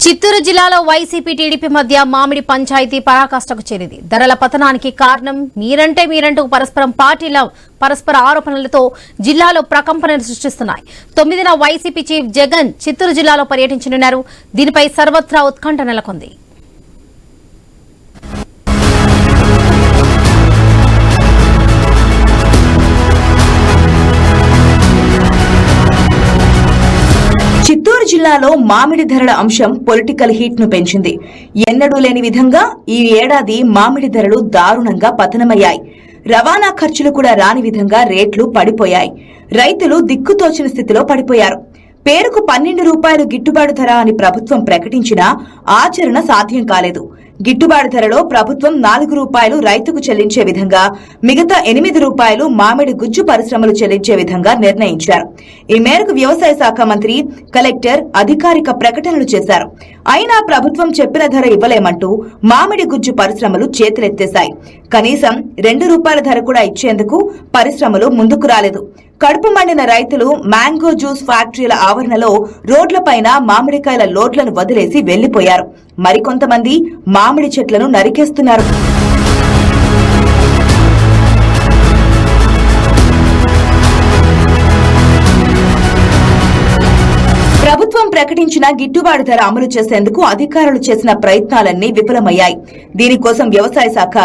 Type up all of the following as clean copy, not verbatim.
చిత్తూరు జిల్లాలో YCP TDP మధ్య మామిడి పంచాయతీ పరాకాష్ఠకు చేరింది. ధరల పతనానికి కారణం మీరంటూ పరస్పర ఆరోపణలతో జిల్లాలో ప్రకంపనలు సృష్టిస్తున్నాయి. 9న వైసీపీ చీఫ్ జగన్ చిత్తూరు జిల్లాలో పర్యటించనున్నారు. దీనిపై సర్వత్రా ఉత్కంఠ నెలకొంది. చిత్తూరు జిల్లాలో మామిడి ధరల అంశం పొలిటికల్ హీట్ ను పెంచింది. ఎన్నడూ లేని విధంగా ఈ ఏడాది మామిడి ధరలు దారుణంగా పతనమయ్యాయి. రవాణా ఖర్చులు కూడా రాని విధంగా రేట్లు పడిపోయాయి. రైతులు దిక్కుతోచిన స్థితిలో పడిపోయారు. పేరుకు 12 రూపాయలు గిట్టుబాటు ధర అని ప్రభుత్వం ప్రకటించినా ఆచరణ సాధ్యం కాలేదు. గిట్టుబాటు ధరలో ప్రభుత్వం 4 రూపాయలు రైతుకు చెల్లించే విధంగా, మిగతా 8 రూపాయలు మామిడి గుజ్జు పరిశ్రమలు చెల్లించే విధంగా నిర్ణయించారు. ఈ మేరకు వ్యవసాయ శాఖ మంత్రి, కలెక్టర్ అధికారిక ప్రకటనలు చేశారు. అయినా ప్రభుత్వం చెప్పిన ధర ఇవ్వలేమంటూ మామిడి గుజ్జు పరిశ్రమలు చేతులెత్తేశాయి. కనీసం 2 రూపాయల ధర కూడా ఇచ్చేందుకు పరిశ్రమలు ముందుకు రాలేదు. కడుపు మండిన రైతులు మ్యాంగో జ్యూస్ ఫ్యాక్టరీల ఆవరణలో రోడ్లపైన మామిడికాయల లోడ్లను వదిలేసి వెళ్లిపోయారు. మరికొంతమంది మామిడి చెట్లను నరికేస్తున్నారు. ప్రభుత్వం ప్రకటించిన గిట్టుబాటు ధర అమలు చేసేందుకు అధికారులు చేసిన ప్రయత్నాలన్నీ విఫలమయ్యాయి. దీనికోసం వ్యవసాయ శాఖ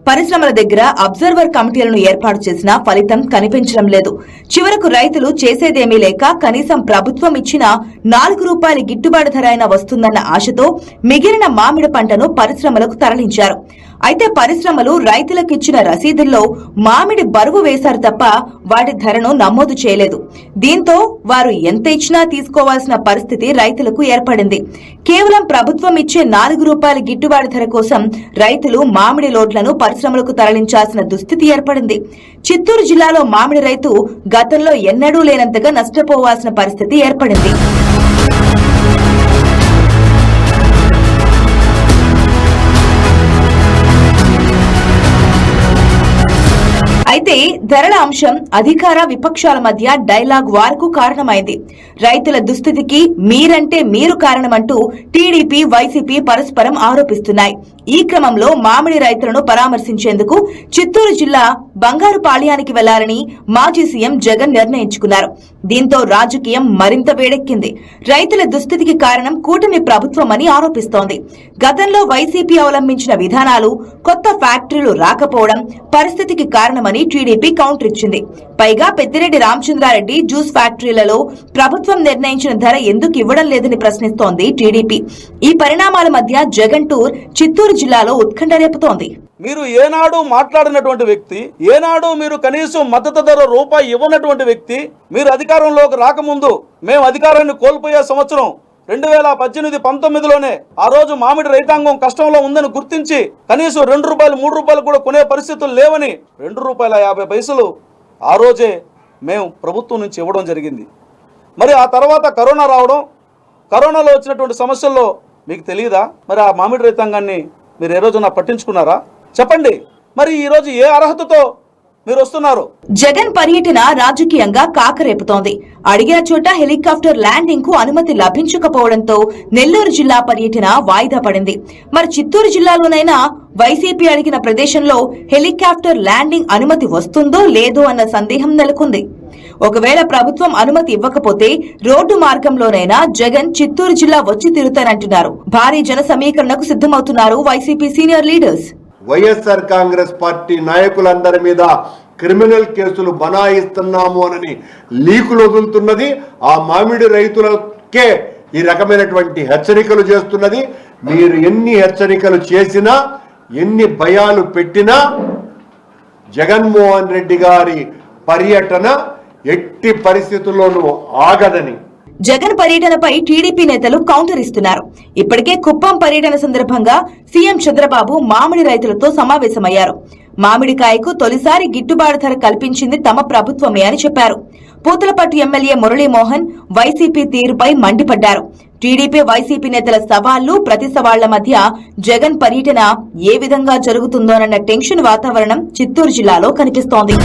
పరిశ్రమల దగ్గర అబ్జర్వర్ కమిటీలను ఏర్పాటు చేసినా ఫలితం కనిపించడం లేదు. చివరకు రైతులు చేసేదేమీ లేక కనీసం ప్రభుత్వం ఇచ్చిన 4 రూపాయల గిట్టుబాటు ధర అయినా వస్తుందన్న ఆశతో మిగిలిన మామిడి పంటను పరిశ్రమలకు తరలించారు. అయితే పరిశ్రమలు రైతులకిచ్చిన రసీదుల్లో మామిడి బరువు వేశారు తప్ప వాటి ధరను నమోదు చేయలేదు. దీంతో వారు ఎంత ఇచ్చినా తీసుకోవాల్సిన పరిస్థితి రైతులకు ఏర్పడింది. కేవలం ప్రభుత్వం ఇచ్చే 4 రూపాయల గిట్టుబాటు ధర కోసం రైతులు మామిడి లోడ్లను పరిశ్రమలకు తరలించాల్సిన దుస్థితి ఏర్పడింది. చిత్తూరు జిల్లాలో మామిడి రైతు గతంలో ఎన్నడూ లేనంతగా నష్టపోవాల్సిన పరిస్థితి ఏర్పడింది. అయితే ధరల అంశం అధికార విపక్షాల మధ్య డైలాగ్ వార్కు కారణమైంది. రైతుల దుస్థితికి మీరు కారణమంటూ టీడీపీ, వైసీపీ పరస్పరం ఆరోపిస్తున్నాయి. ఈ క్రమంలో మామిడి రైతులను పరామర్శించేందుకు చిత్తూరు జిల్లా బంగారుపాళ్యానికి వెళ్లాలని మాజీ సీఎం జగన్ నిర్ణయించుకున్నారు. దీంతో రాజకీయం మరింత వేడెక్కింది. రైతుల దుస్థితికి కారణం కూటమి ప్రభుత్వమని ఆరోపిస్తోంది. గతంలో వైసీపీ అవలంబించిన విధానాలు, కొత్త ఫ్యాక్టరీలు రాకపోవడం పరిస్థితికి కారణమని టీడీపీ కౌంటర్ ఇచ్చింది. పైగా పెద్దిరెడ్డి రామచంద్రారెడ్డి జ్యూస్ ఫ్యాక్టరీలలో ప్రభుత్వం నిర్ణయించిన ధర ఎందుకు ఇవ్వడం లేదని ప్రశ్నిస్తోంది టీడీపీ. ఈ పరిణామాల మధ్య జగన్ టూర్ చిత్తూరు జిల్లాలో ఉత్కంఠ రేపుతోంది. మీరు ఏనాడు మాట్లాడినటువంటి వ్యక్తి, ఏనాడు మీరు కనీసం మద్దతు ధర రూపాయి ఇవ్వనటువంటి వ్యక్తి, మీరు అధికారంలోకి రాకముందు మేము అధికారాన్ని కోల్పోయే సంవత్సరం 2018-19లోనే ఆ రోజు మామిడి రైతాంగం కష్టంలో ఉందని గుర్తించి కనీసం 2 రూపాయలు 3 రూపాయలు కూడా కొనే పరిస్థితులు లేవని ₹2.50 ఆ రోజే మేము ప్రభుత్వం నుంచి ఇవ్వడం జరిగింది. మరి ఆ తర్వాత కరోనా రావడం, కరోనాలో వచ్చినటువంటి సమస్యల్లో మీకు తెలియదా? మరి ఆ మామిడి రైతాంగాన్ని మీరు ఏ రోజున పట్టించుకున్నారా? చెప్పండి. మరి ఈ రోజు ఏ అర్హతతో మీరు వస్తున్నారు? జగన్ పర్యటన రాజకీయంగా కాకరేపుతోంది. అడిగిన చోట హెలికాప్టర్ ల్యాండింగ్ కు అనుమతి లభించకపోవడంతో నెల్లూరు జిల్లా పర్యటన వాయిదా పడింది. మరి చిత్తూరు జిల్లాలోనైనా వైసీపీ అడిగిన ప్రదేశంలో హెలికాప్టర్ ల్యాండింగ్ అనుమతి వస్తుందో లేదో అన్న సందేహం నెలకొంది. ఒకవేళ ప్రభుత్వం అనుమతి ఇవ్వకపోతే రోడ్డు మార్గంలోనైనా జగన్ చిత్తూరు జిల్లా వచ్చి తిరుగుతారంటున్నారు. భారీ జన సమీకరణకు సిద్ధమవుతున్నారు YCP senior leaders. YSR Congress party నాయకులందరి మీద క్రిమినల్ కేసులు బనాయిస్తున్నాము అని లీకులు వదులుతున్నది ఆ మామిడి రైతులకే ఈ రకమైనటువంటి హెచ్చరికలు చేస్తున్నది. మీరు ఎన్ని హెచ్చరికలు చేసినా, ఎన్ని భయాలు పెట్టినా జగన్మోహన్ రెడ్డి గారి పర్యటన ఎట్టి పరిస్థితుల్లోనూ ఆగదని. జగన్ పర్యటనపై టీడీపీ నేతలు కౌంటర్ ఇస్తున్నారు. ఇప్పటికే కుప్పం పర్యటన సందర్భంగా సీఎం చంద్రబాబు మామిడి రైతులతో సమావేశమయ్యారు. మామిడికాయకు తొలిసారి గిట్టుబాటు ధర కల్పించింది తమ ప్రభుత్వమే అని చెప్పారు. పూతలపట్టు ఎమ్మెల్యే మురళీమోహన్ వైసీపీ తీరుపై మండిపడ్డారు. టీడీపీ, వైసీపీ నేతల సవాళ్లు, ప్రతి సవాళ్ల మధ్య జగన్ పర్యటన ఏ విధంగా జరుగుతుందోనన్న టెన్షన్ వాతావరణం చిత్తూరు జిల్లాలో కనిపిస్తోంది.